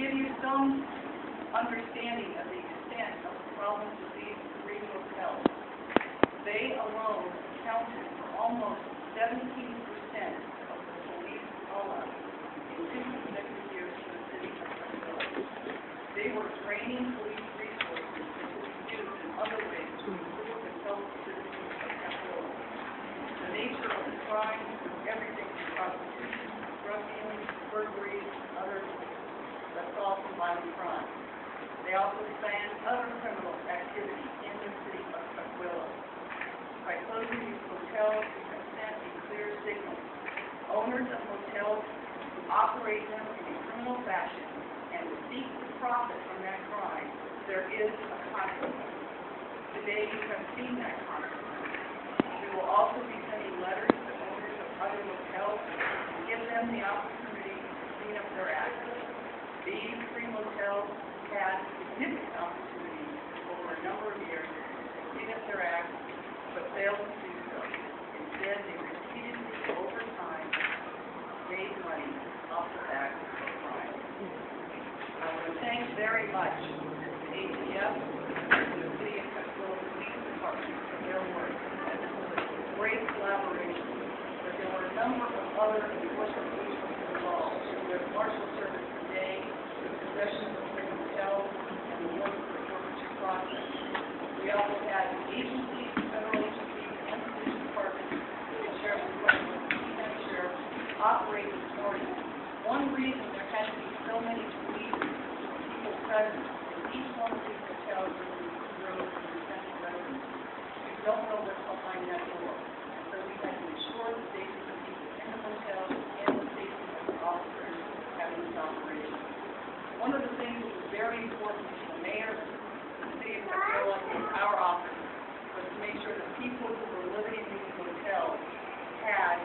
give you some understanding of the extent of the problems with these three hotels, they alone accounted for almost 17% of the police callouts in 2 consecutive years in the city of Tukwila. They were draining police resources that could be used in other ways to improve and help the citizens of Tukwila. The nature of the crime was everything from prostitution, drug dealing, burglaries, and other assaults and violent crime. They also planned other criminal activity in the city of Tukwila. By closing these hotels, we have sent a clear signal. Owners of hotels who operate them in a criminal fashion and who seek to profit from that crime, there is a consequence. Today you have seen that consequence. We will also be sending letters to owners of other hotels to give them the opportunity to clean up their act. These three hotels had significant opportunities over a number of years to clean up their act, but failed to do so. Instead, they repeatedly, over time, made money off the back of crime. I want to thank very much the ATF and the City of Tukwila Police Department for their work. And this was a great collaboration. But there were a number of other enforcement agents involved. We have Marshal Service today, the possession of the hotel, and the work of the forfeiture process. We also had agencies, federal agencies, and police departments, the sheriff's department, and the sheriff operate this morning. One reason there had to be so many police people present in each one of these hotels is the roads and the central residence. You don't know what's behind that door. And so we had to ensure the safety of the people in the hotels and the safety of the officers having this operation. One of the things that was very important to the mayor, the city of Tukwila, and our office was to make sure that people who were living in these hotels had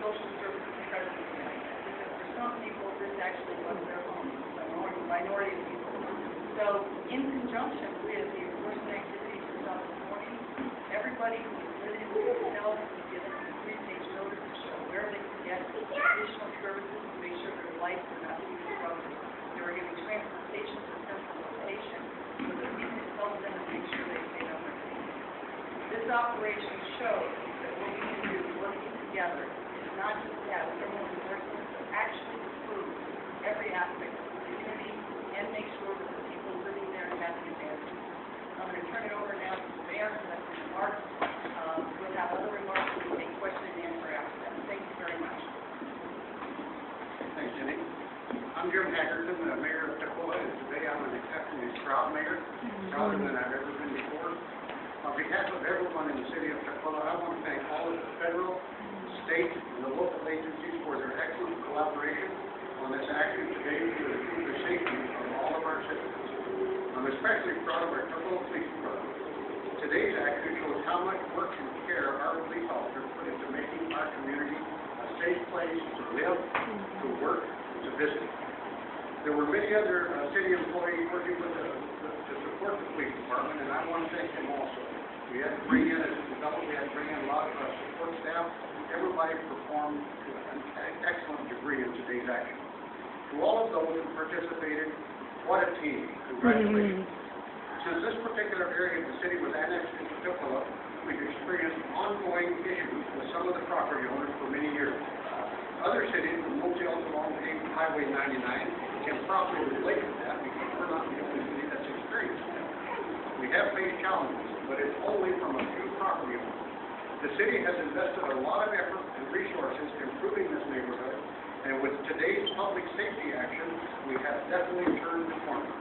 social services present in them. Because for some people, this actually was their home, the minority of people. So, in conjunction with the enforcement activities we saw this morning, everybody who was living in the hotels was given a 3-page notice to show where they could get additional services to make sure their lives were not being disrupted. They were given transportation to central location so that we could help them and make sure they stayed on their feet. This operation shows that what we can do working together is not just to have criminal enforcement, but actually improve every aspect of the community and make sure that the people living there have the advantages. I'm going to turn it over now to the mayor for that remarks. We'll have other remarks and we'll take question and answer after that. Thank you very much. Thanks, Jenny. I'm Jim Hackerton, the mayor of Tukwila, and today I'm an exceptionally proud mayor, prouder than I've ever been before. On behalf of everyone in the city of Tukwila, I want to thank all of the federal, state, and the local agencies for their excellent collaboration on this action today to improve the safety of all of our citizens. I'm especially proud of our Tukwila Police Department. Today's action shows how much work and care our police officers put into making our community a safe place to live, to work, and to visit. There were many other city employees working with to support the police department, and I want to thank them also. We had to bring in, as a development, we had to bring in a lot of support staff. Everybody performed to an excellent degree in today's action. To all of those who participated, what a team. Congratulations. Since this particular area of the city was annexed into Tukwila, we've experienced ongoing issues with some of the property owners for many years. Other cities with motels along Highway 99 can probably relate to that because we're not the only city that's experienced that. We have faced challenges, but it's only from a few property owners. The city has invested a lot of effort and resources improving this neighborhood, and with today's public safety action, we have definitely turned the corner.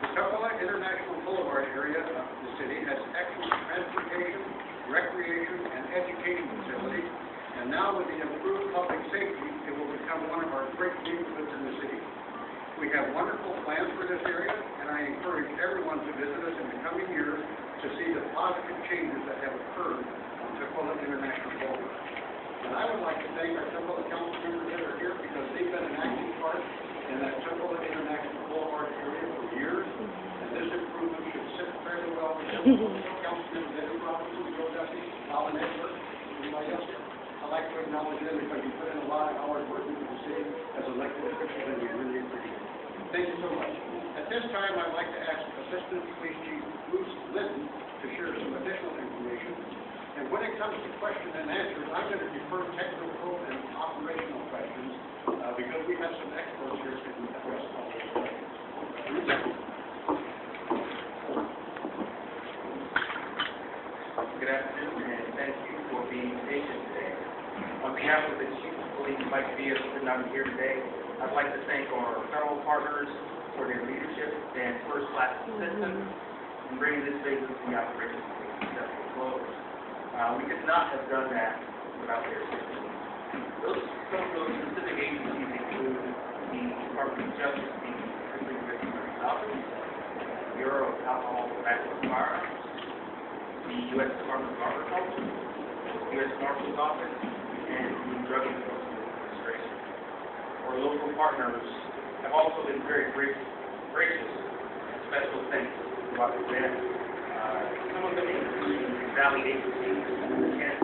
The Tukwila International Boulevard area of the city has excellent transportation, recreation, and education facilities, and now with the improved public safety, it will become one of our great neighborhoods in the city. We have wonderful plans for this area, and I encourage everyone to visit us in the coming years to see the positive changes that have occurred on Tukwila International Boulevard. And I would like to thank our Tukwila council members that are here because they've been an active part in that Tukwila International Boulevard area for years, and this improvement should sit fairly well with council members Eddie Robinson, Joe Duffy, Alan Edwards, and anybody else here. I'd like to acknowledge acknowledge them because you put in a lot of hours working for the city as elected officials, and we really appreciate it. Thank you so much. At this time, I'd like to ask Assistant Police Chief Bruce Linton to share some additional information. And when it comes to question and answers, I'm going to defer technical and operational questions because we have some experts here who can address all those questions. Good afternoon, and thank you for being patient today. On behalf of the Chief of Police, Mike Diaz, sitting out here today, I'd like to thank our federal partners for their leadership and first-class assistance in bringing this phase of the operation to a successful close. We could not have done that without their assistance. Some of those specific agencies include the Department of Justice, the Prison Victims Office, the Bureau of Alcohol, Tobacco, and Firearms, the U.S. Department of Agriculture, the U.S. Marshal's Office, and the Drug Enforcement Administration. Our local partners have also been very gracious. Special thanks throughout the event. Some of them include Valley agencies, Kent,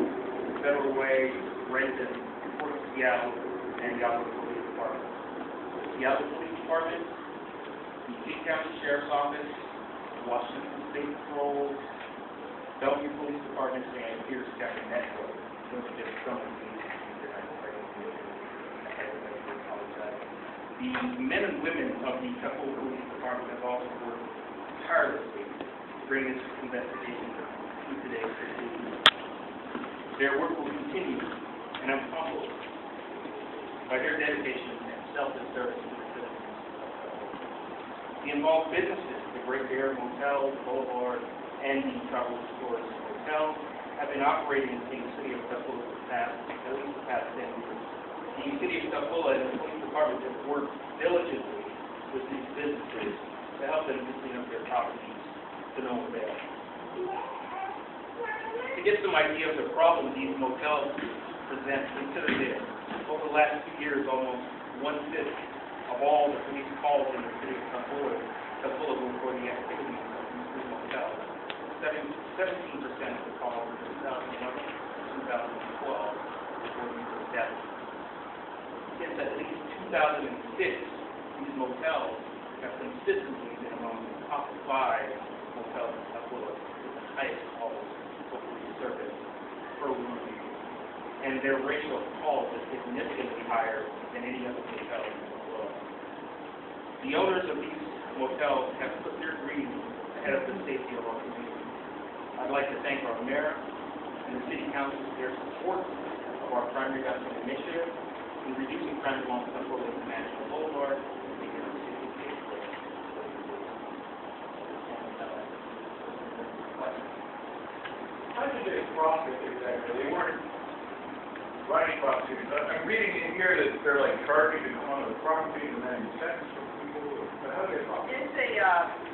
Federal Way, Renton, Port of Seattle, and Yahoo Police Department. The Seattle Police Department, the King County Sheriff's Office, Washington State Patrol, Bellevue Police Department, and Pierce County Metro. Those are just some of the agencies that I'm afraid to apologize. The men and women of the Tukwila Police Department have also worked tirelessly to bring this investigation to today's conclusion. Their work will continue, and I'm humbled by their dedication and selfless service to the citizens. The involved businesses, the Great Bear Motel, Boulevard, and the Travel Stores Hotel have been operating in the city of Tukwila for at least the past 10 years. The city of Tukwila and the police department have worked diligently with these businesses to help them to clean up their properties to no avail. To get some idea of the problem these motels present, consider this. Over the last 2 years, almost 1/5 of all the police calls in the city of Tukwila were for the activities of these three motels. 17% of the calls in 2011 and 2012 were these establishments. Since at least 2006, these motels have consistently been among the top 5 motels in Tukwila with the highest calls for police service per room. And their ratio of calls is significantly higher than any other motel in Tukwila. The owners of these motels have put their dreams ahead of the safety of our community. I'd like to thank our mayor and the city council for their support of our crime reduction initiative in reducing crime along Tukwila International Boulevard and making our city safer. How did they profit exactly? They weren't writing prostitutes. I'm reading in here that they're like charging to come onto the property and then sentence for people. But how do they profit? It's a,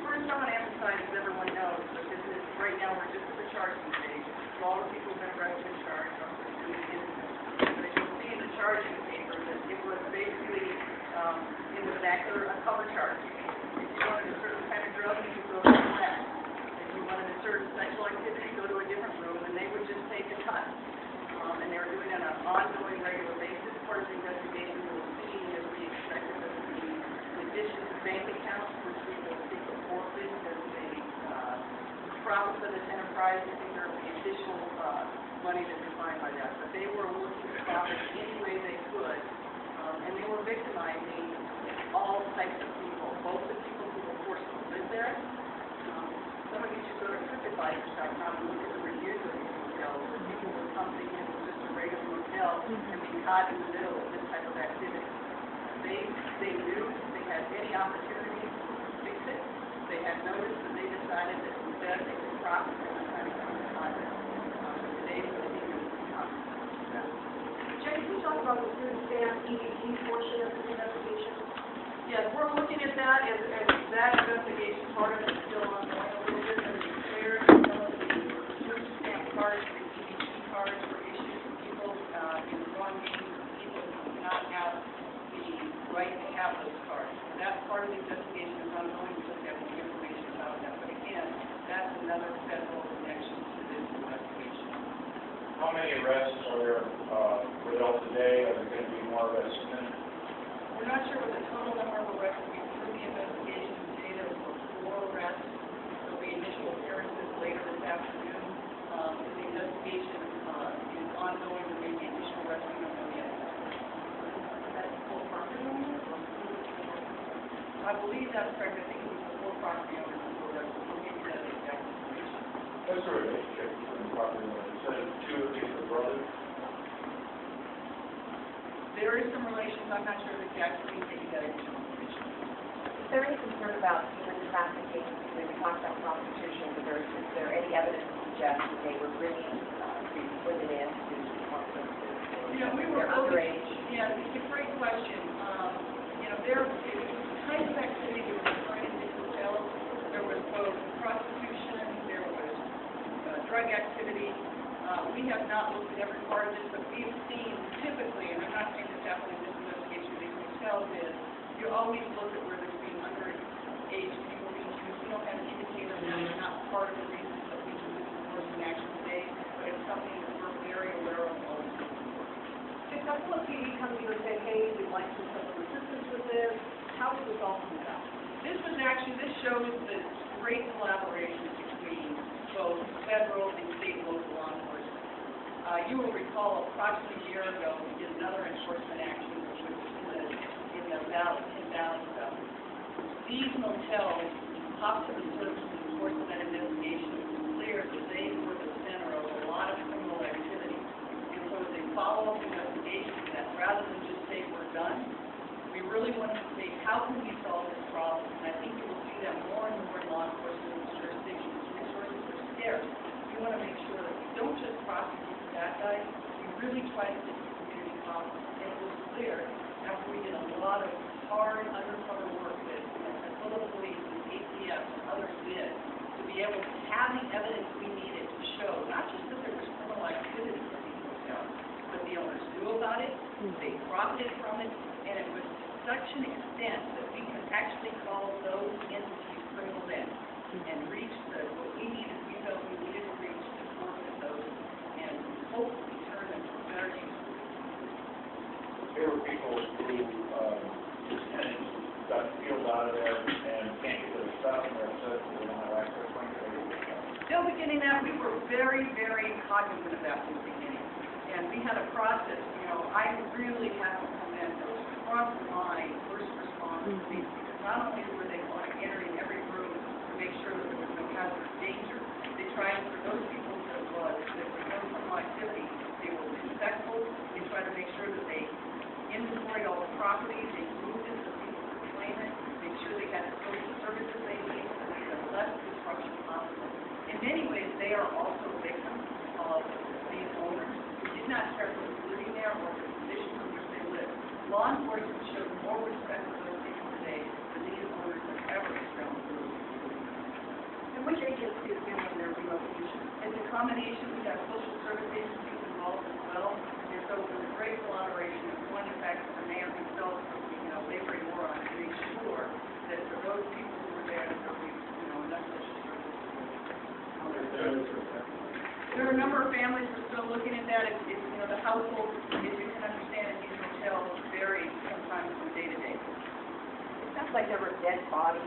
first I want to emphasize, as everyone knows, that this is, right now, we're just at the charging stage. So all the people who've been arrested and charged are pursuing innocent. But you'll see in the charging paper that it was basically, it was a cover charge. If you wanted a certain kind of drug, you could go to the left. If you wanted a certain sexual activity, go to a different room, and they would just take a cut. And they were doing it on an ongoing, regular basis. Part of the investigation we will see, as we expected, that in addition to bank accounts, which we will seek to forfeit as a profit of this enterprise, I think there will be additional money that's defined by that. But they were looking to profit any way they could, and they were victimizing all types of people, both the people who were forced to live there. Some of you should go to TripAdvisor.com and look at the reviews of these hotels. The people would come thinking it was just a regular motel and be caught in the middle of this type of activity. They knew they had any opportunity to fix it. They had noticed, and they decided that instead they could profit from the kind of conduct. Today, we're seeing them come. Jenny, can you talk about the food stamp EBT portion of the investigation? Yes, we're looking at that, and that investigation part of it is still ongoing. A little bit of clear some of the food stamp cards, the EBT cards were issued to people, informing people who do not have the right to have those cards. So that part of the investigation is ongoing. We just have the information about that. But again, that's another federal connection to this investigation. How many arrests are there, for Delta today? Are there going to be more arrests soon? We're not sure what the total number of arrests will be through the investigation. Today there were 4 arrests. There'll be initial appearances later this afternoon. The investigation is ongoing. There may be additional arrests. We don't know yet. That's full property owners? I believe that's correct. I think it was the 4 property owners who were arrested. We'll give you that exact information. What's the relationship between the property owners? So 2 of these are brothers? There is some relations. I'm not sure exactly. We can give you that additional information. Is there any concern about human trafficking? When we talk about prostitution, is there any evidence to suggest that they were bringing these women in to want them to, We were they're underage? Yeah, it's a great question. There was a type of activity that was occurring in these hotels. There was both prostitution, there was drug activity. We have not looked at every part of this, but we've seen typically, and I'm not saying this happened in this investigation of these hotels, is you always look at where there's being underage people being used. We don't have an indicator that it's not part of the reasons that we do this enforcement action today, but it's something that we're very aware of all the time. If a couple of TV come to you and say, hey, we'd like some assistance with this, how does this all come about? This shows the great collaboration between both federal and state and local law enforcement. You will recall approximately a year ago, we did another enforcement action, which was in the Valley Zone. These motels, hospital services, enforcement that investigation, it was clear that they were the center of a lot of criminal activity. And so as a follow-up investigation to that, rather than just say we're done, we really wanted to say, how can we solve this problem? And I think you will see that more and more in law enforcement jurisdictions. Resources are scarce. We want to make sure that we don't just prosecute the bad guys, we really try to fix the community problem. And it was clear, after we did a lot of hard undercover work that Tukwila police and ATF and others did, to be able to have the evidence we needed to show, not just that there was criminal activity in these hotels, but the owners knew about it, they profited from it, and it was to such an extent that we could actually call those entities criminal ends and reach what we needed, we felt we needed to reach to forfeit those and hopefully turn them to better use. There were people who, just tenants got peeled out of there and can't get their stuff and they're upset because they don't have access to it. Still beginning that, we were very, very cognizant of that from the beginning. And we had a process, I really have to commend those front-line first responders, because not only were they monitoring every room to make sure that there was no hazardous danger, they tried, for those people that was no criminal activity, they were respectful, they tried to make sure that they inventoried all the property, they moved it so people could claim it, make sure they had the social services they need, so they had less disruption possible. In many ways, they are also victims of these owners who did not start living there or the conditions in which they live. Law enforcement showed more respect for those people today than these owners have ever shown. And which agency is doing their relocation? It's a combination. We've got social service agencies involved as well, and so it was a great collaboration. One, in fact, the mayor himself, laboring more on to make sure that for those people who were there, there was, enough social services. There are a number of families who are still looking at that. It's the household, as you can understand, in these hotels vary sometimes from day to day. It sounds like there were dead bodies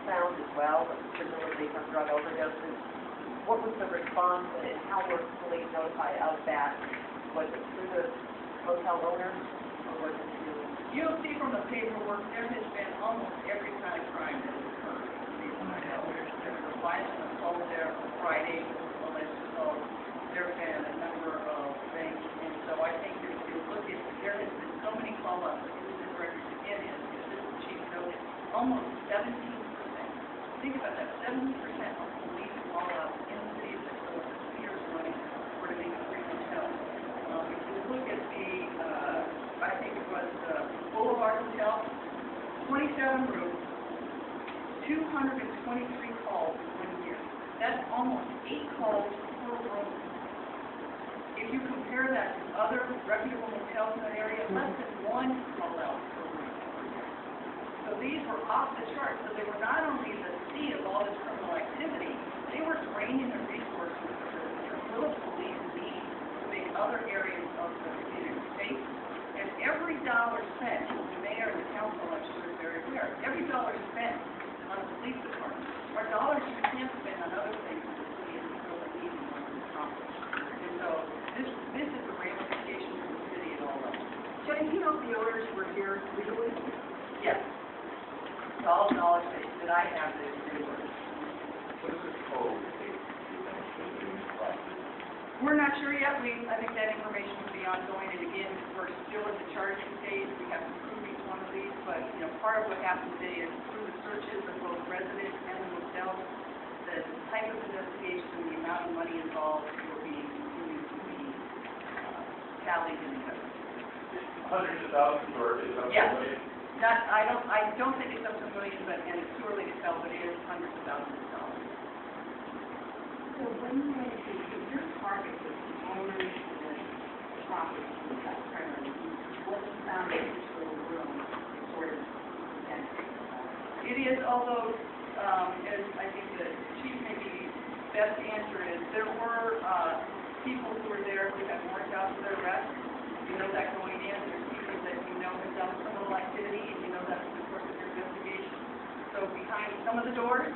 found as well, presumably from drug overdoses. What was the response and how were police notified of that? Was it through the hotel owners or was it through? You'll see from the paperwork, there has been almost every kind of crime that has occurred in these hotels. There was a violent assault there on Friday, alleged assault. There have been a number of things, and so I think if you look at, there has been so many call-ups, incident records, again, as the assistant chief noted, almost 17%. Think about that, 70% of police call-outs in the city of Tukwila for 2 years running were to these 3 hotels. If you look at the, I think it was Boulevard Hotel, 27 rooms, 223 calls in 1 year. That's almost 8 calls per room. If you compare that to other reputable hotels in that area, less than 1 call out per room. So these were off the charts. So they were not only the seat of all this criminal activity, they were draining the resources that the Tukwila police need to other areas of the community state. And every dollar spent, the mayor and the council, I'm sure, is very aware, every dollar spent on the police department are dollars you can't spend on other things that the city isn't really needing to accomplish. And so this is a ramification for the city at all levels. Jenny, do you know if the owners were here legally? Yes. To all knowledge that I have, they were. What is this code? We're not sure yet. I think that information will be ongoing, and again, we're still at the charging stage. We have to prove each one of these, but, you know, part of what happened today is through the searches of both residents and the hotels, the type of investigation and the amount of money involved will be continued to be tallied and investigated. Hundreds of thousands, or is that? Yeah. I don't think it's up to millions, but, and it's too early to tell, but it is hundreds of thousands of dollars. So when you went to, if your target was the owners of the property, that's primarily, what you found in this little room sort of identical about? It is, although, as I think the chief maybe best answer is, there were people who were there who had warrants out for their arrest. You know that going in. There's people that you know have done criminal activity, and you know that's in the course of your investigation. So behind some of the doors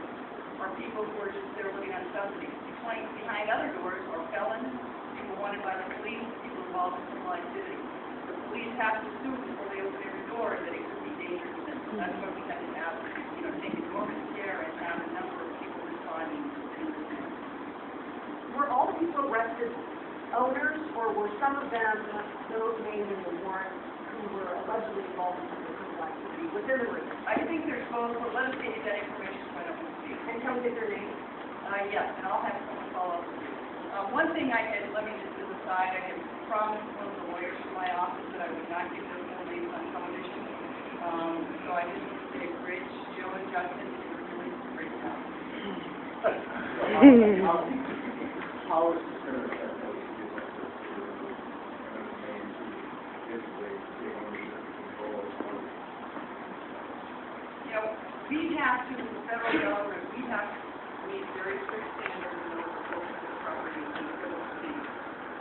are people who are just there looking on subsidies. Behind other doors are felons, people wanted by the police, people involved in criminal activity. The police have to assume before they open every door that it could be dangerous to them. So that's why we have to have, you know, take enormous care and have a number of people responding to this. Were all the people arrested owners, or were some of them those named in the warrant who were allegedly involved in some of the criminal activity within the room? I think there's both, but let us get you that information when it will be. And can we get their names? Yes, and I'll have someone follow up with you. One thing let me just aside, I had promised one of the lawyers from my office that I would not give them full names on television. So I just say Rich, Joe, and Justin, they were doing a great job. How is this going to affect those people that basically the ownership control? You know, we have to, the federal government, we have to meet very strict standards in order to focus the property in the civil proceedings.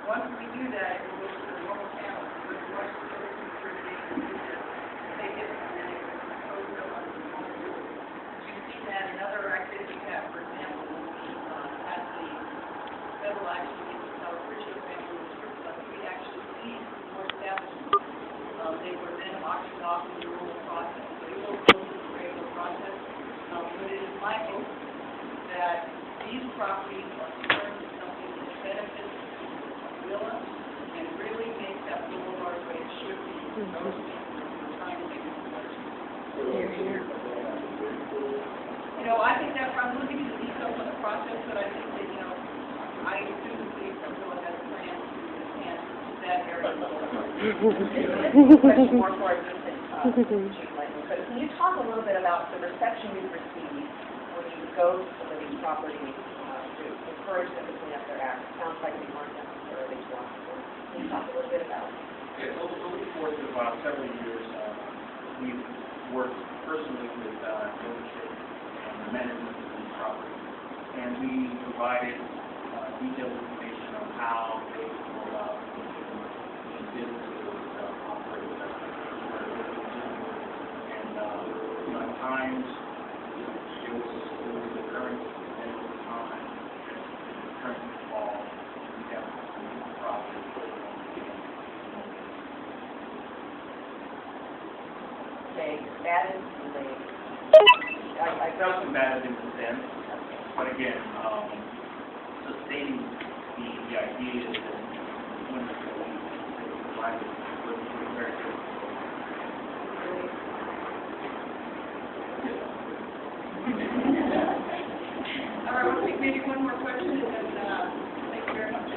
Once we do that, it goes to the normal channel, so it's much civil security and do this. They get and then it goes to under the normal rules. You've seen that in other activities we have, for example, when we had the federal action against the South Richard family in the strip club, we actually seized more establishments. They were then auctioned off in the normal process. So it will go through the regular process. But it is my hope that these properties are turned into something that benefits Tukwila and really makes that boulevard what it should be. Those people who are trying to make it better. You know, I think that I'm looking at the details of the process, but I think that, you know, I do believe Tukwila has plans to enhance that area. Question more for Assistant Chief Lightning. But can you talk a little bit about the reception you've received when you go to some of these properties to encourage them to clean up their act? It sounds like they weren't necessarily cooperative. Can you talk a little bit about it? Yeah, over the course of several years, we've worked personally with ownership and the management of these properties, and we provided detailed information on how they go about making businesses operate, and at times it was the current time, the current fall, we have some problems. Okay, that is delayed. I felt combative in the sense, but again, sustaining the idea that when the life was very difficult. All right, we'll take maybe one more question, and then, thank you very much.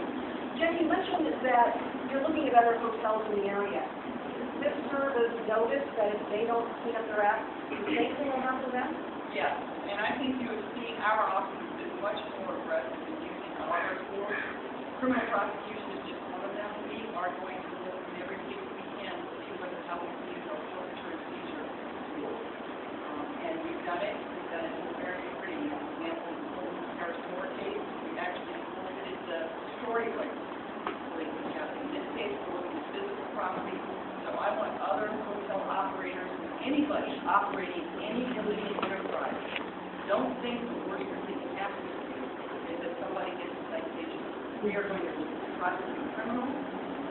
Jenny, you mentioned that you're looking at other hotels in the area. Does this serve as notice that if they don't clean up their act, the same thing will happen to them? Yes, and I think you have seen our office is much more aggressive in using our tools. Criminal prosecution is just one of them. We are going to look in every case we can to see whether how we can use our forfeiture and seizure tools. And we've done it in very pretty example. In our store case, we actually forfeited the story rights. So they could have anybody operating any illegal enterprise, don't think the worst thing that can happen to you is that somebody gets a citation. We are going to prosecute criminals,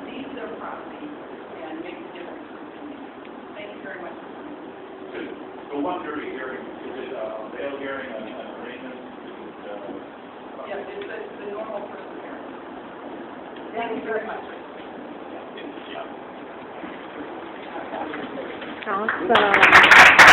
seize their property, and make a difference in the community. Thank you very much. The 1:30 hearing, is it a bail hearing on arraignment? Yes, it's the normal person here. Thank you very much. Awesome.